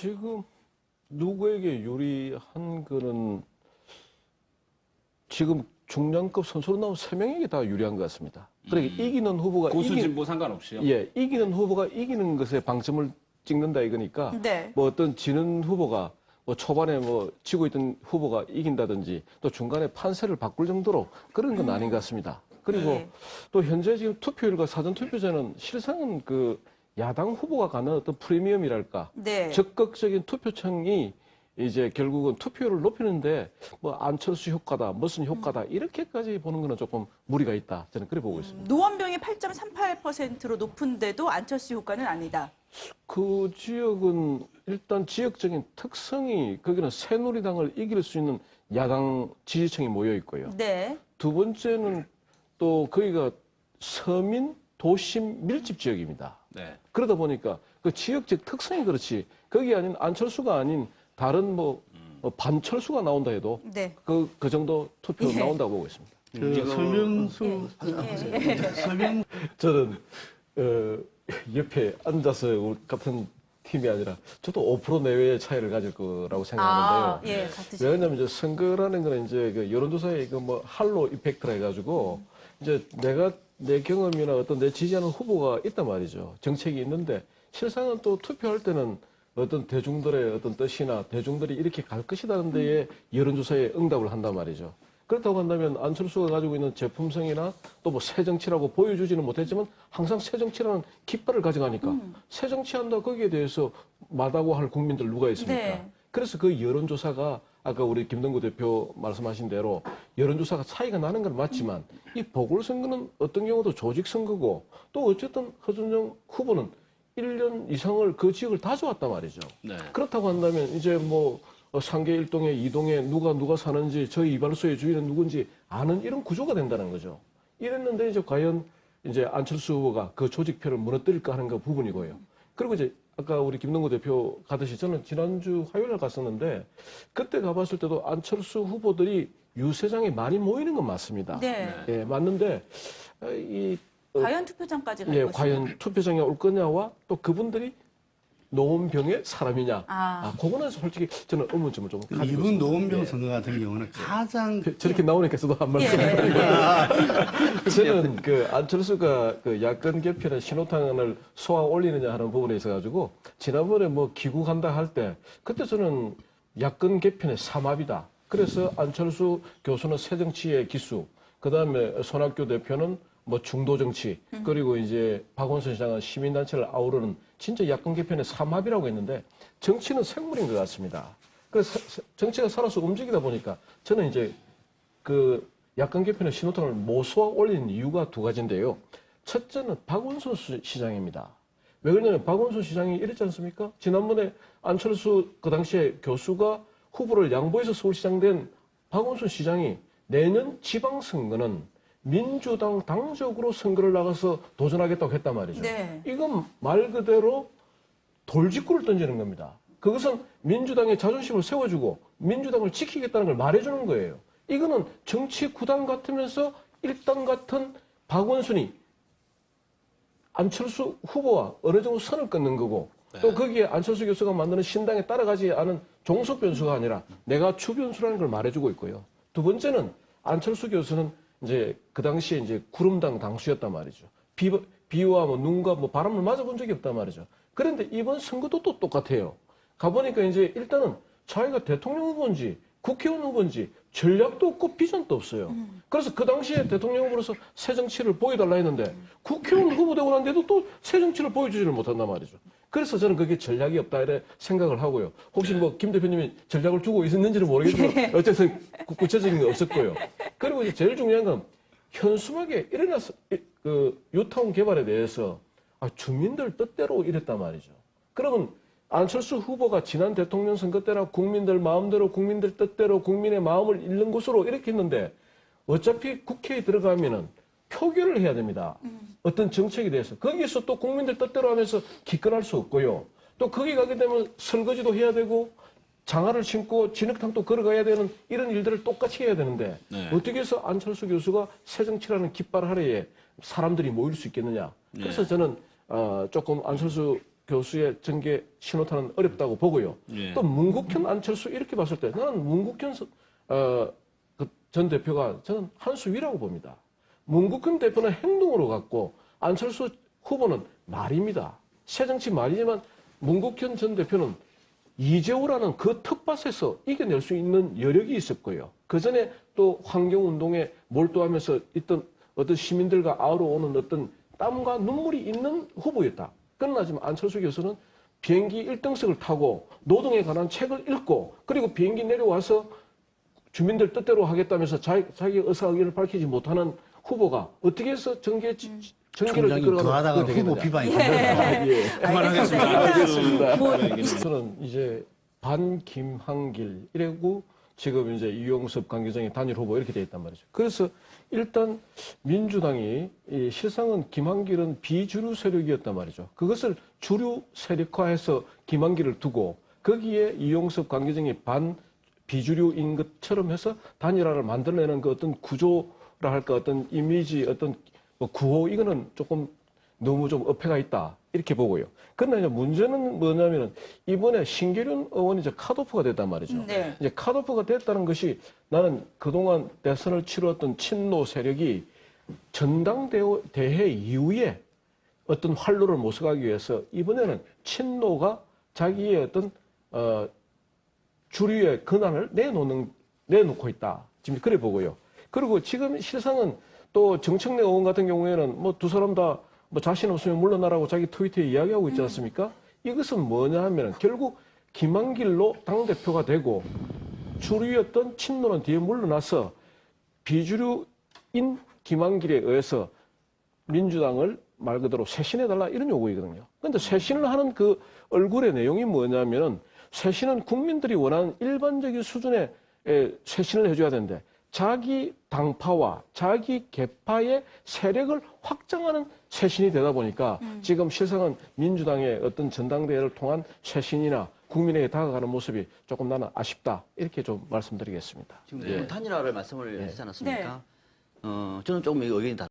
지금 누구에게 유리한 거는 지금 중량급 선수로 나온 3명에게 다 유리한 것 같습니다. 그러니까 이기는 후보가 고수 진보 상관없이요. 예, 이기는 후보가 이기는 것에 방점을 찍는다 이거니까 네. 뭐 어떤 지는 후보가 뭐 초반에 뭐 지고 있던 후보가 이긴다든지 또 중간에 판세를 바꿀 정도로 그런 건 아닌 것 같습니다. 그리고 네. 또 현재 지금 투표율과 사전 투표제는 실상은 그 야당 후보가 갖는 어떤 프리미엄이랄까 네. 적극적인 투표층이 이제 결국은 투표율을 높이는데 뭐 안철수 효과다, 무슨 효과다 이렇게까지 보는 거는 조금 무리가 있다. 저는 그래 보고 있습니다. 노원병이 8.38%로 높은데도 안철수 효과는 아니다. 그 지역은 일단 지역적인 특성이 거기는 새누리당을 이길 수 있는 야당 지지층이 모여 있고요. 네. 두 번째는 또 거기가 서민 도심 밀집 지역입니다. 네. 그러다 보니까 그 지역적 특성이 그렇지 거기 아닌 안철수가 아닌 다른 뭐 반철수가 나온다 해도 네. 그 정도 투표 예. 나온다고 보고 있습니다. 설명수 설명 저는 옆에 앉아서 같은 팀이 아니라 저도 5% 내외의 차이를 가질 거라고 생각하는데요. 예, 같으시죠. 왜냐하면 이제 선거라는 거는 이제 그 여론조사의 그 뭐 할로 이펙트라 해가지고 이제 내 경험이나 어떤 내 지지하는 후보가 있단 말이죠. 정책이 있는데 실상은 또 투표할 때는 어떤 대중들의 어떤 뜻이나 대중들이 이렇게 갈 것이라는 데에 여론조사에 응답을 한단 말이죠. 그렇다고 한다면 안철수가 가지고 있는 제품성이나 또 뭐 새정치라고 보여주지는 못했지만 항상 새정치라는 깃발을 가져가니까 새정치한다 거기에 대해서 마다고 할 국민들 누가 있습니까? 네. 그래서 그 여론조사가 아까 우리 김동구 대표 말씀하신 대로 여론조사가 차이가 나는 건 맞지만 이 보궐선거는 어떤 경우도 조직선거고 또 어쨌든 허준정 후보는 1년 이상을 그 지역을 다져왔단 말이죠. 네. 그렇다고 한다면 이제 뭐 상계 1동에 2동에 누가 사는지 저희 이발소의 주인은 누군지 아는 이런 구조가 된다는 거죠. 이랬는데 이제 과연 이제 안철수 후보가 그 조직표를 무너뜨릴까 하는 그 부분이고요. 그리고 이제 아까 우리 김동구 대표 가듯이 저는 지난주 화요일에 갔었는데 그때 가봤을 때도 안철수 후보들이 유세장에 많이 모이는 건 맞습니다. 네. 예, 맞는데 이 과연 투표장까지 갈 예, 것이냐. 과연 투표장에 올 거냐와 또 그분들이 노원병의 사람이냐. 그거는 솔직히 저는 의문점을 좀 가지고 이번 있습니다. 노원병 예. 선거 같은 경우는 가장 저렇게 나오니까 저도 한 말씀 예. 드리고 저는 그 안철수가 그 야권 개편의 신호탄을 쏘아 올리느냐 하는 부분에 있어가지고 지난번에 뭐 귀국한다 할 때 그때 저는 야권 개편의 삼합이다. 그래서 안철수 교수는 새정치의 기수, 그 다음에 손학규 대표는 뭐 중도 정치, 그리고 이제 박원순 시장은 시민단체를 아우르는 진짜 야권 개편의 삼합이라고 했는데 정치는 생물인 것 같습니다. 그래서 정치가 살아서 움직이다 보니까 저는 이제 그 야권 개편의 신호탄을 못 쏘아 올린 이유가 두 가지인데요. 첫째는 박원순 시장입니다. 왜 그러냐면 박원순 시장이 이랬지 않습니까? 지난번에 안철수 그 당시에 교수가 후보를 양보해서 서울시장 된 박원순 시장이 내년 지방선거는 민주당 당적으로 선거를 나가서 도전하겠다고 했단 말이죠. 네. 이건 말 그대로 돌직구를 던지는 겁니다. 그것은 민주당의 자존심을 세워주고 민주당을 지키겠다는 걸 말해주는 거예요. 이거는 정치 구단 같으면서 일당 같은 박원순이 안철수 후보와 어느 정도 선을 끊는 거고 또 거기에 안철수 교수가 만드는 신당에 따라가지 않은 종속 변수가 아니라 내가 추변수라는 걸 말해주고 있고요. 두 번째는 안철수 교수는 이제 그 당시에 이제 구름당 당수였단 말이죠. 비와 뭐 눈과 뭐 바람을 맞아본 적이 없단 말이죠. 그런데 이번 선거도 또 똑같아요. 가보니까 이제 일단은 자기가 대통령 후보인지 국회의원 후보인지 전략도 없고 비전도 없어요. 그래서 그 당시에 대통령 후보로서 새 정치를 보여달라 했는데 국회의원 후보 되고 난 뒤에도 또 새 정치를 보여주지를 못한단 말이죠. 그래서 저는 그게 전략이 없다 이래 생각을 하고요. 혹시 뭐 김 대표님이 전략을 주고 있었는지는 모르겠지만 어쨌든 구체적인 게 없었고요. 그리고 이제 제일 중요한 건 현수막에 일어나서 그 뉴타운 개발에 대해서 주민들 뜻대로 이랬단 말이죠. 그러면 안철수 후보가 지난 대통령 선거 때나 국민들 마음대로 국민들 뜻대로 국민의 마음을 잃는 곳으로 이렇게 했는데 어차피 국회에 들어가면은 표결을 해야 됩니다. 어떤 정책에 대해서. 거기에서 또 국민들 뜻대로 하면서 기권할 수 없고요. 또 거기 가게 되면 설거지도 해야 되고 장화를 신고 진흙탕도 걸어가야 되는 이런 일들을 똑같이 해야 되는데 어떻게 해서 안철수 교수가 새정치라는 깃발 아래에 사람들이 모일 수 있겠느냐. 그래서 저는 조금 안철수 교수의 전개 신호탄은 어렵다고 보고요. 예. 또 문국현, 안철수 이렇게 봤을 때 나는 문국현 전 대표가 저는 한 수 위라고 봅니다. 문국현 대표는 행동으로 갔고 안철수 후보는 말입니다. 새정치 말이지만 문국현 전 대표는 이재호라는 그 텃밭에서 이겨낼 수 있는 여력이 있었고요. 그 전에 또 환경운동에 몰두하면서 있던 어떤 시민들과 아우러오는 어떤 땀과 눈물이 있는 후보였다. 그러나지만 안철수 교수는 비행기 1등석을 타고 노동에 관한 책을 읽고 그리고 비행기 내려와서 주민들 뜻대로 하겠다면서 자기 의사의견을 밝히지 못하는 후보가 어떻게 해서 전개를 총장이 그하다가 후보 비방이 그만하겠습니다. 알겠습니다. 뭐, 저는 이제 반 김한길 이래고 지금 이제 이용섭 강기정이 단일 후보 이렇게 돼 있단 말이죠. 그래서 일단 민주당이 실상은 김한길은 비주류 세력이었단 말이죠. 그것을 주류 세력화해서 김한길을 두고 거기에 이용섭 강기정이 반 비주류인 것처럼 해서 단일화를 만들어내는 그 어떤 구조라 할까 어떤 이미지 어떤 뭐 구호 이거는 조금 너무 좀 어폐가 있다 이렇게 보고요. 그러나 이제 문제는 뭐냐면은 이번에 신계륜 의원이 이제 컷오프가 됐단 말이죠. 네. 이제 컷오프가 됐다는 것이 나는 그동안 대선을 치루었던 친노 세력이 전당대회 이후에 어떤 활로를 모색하기 위해서 이번에는 친노가 자기의 어떤 주류의 근황을 내놓고 있다. 지금 그래 보고요. 그리고 지금 실상은 또 정청래 의원 같은 경우에는 뭐 두 사람 다 뭐 자신 없으면 물러나라고 자기 트위터에 이야기하고 있지 않습니까? 이것은 뭐냐 하면 결국 김한길로 당대표가 되고 주류였던 친노는 뒤에 물러나서 비주류인 김한길에 의해서 민주당을 말 그대로 쇄신해달라 이런 요구이거든요. 그런데 쇄신을 하는 그 얼굴의 내용이 뭐냐면은 쇄신은 국민들이 원하는 일반적인 수준의 쇄신을 해줘야 되는데 자기 당파와 자기 계파의 세력을 확장하는 쇄신이 되다 보니까 지금 실상은 민주당의 어떤 전당대회를 통한 쇄신이나 국민에게 다가가는 모습이 조금 나는 아쉽다 이렇게 좀 말씀드리겠습니다. 지금 단일화를 말씀을 하지 않았습니까? 저는 조금 의견이 다릅니다.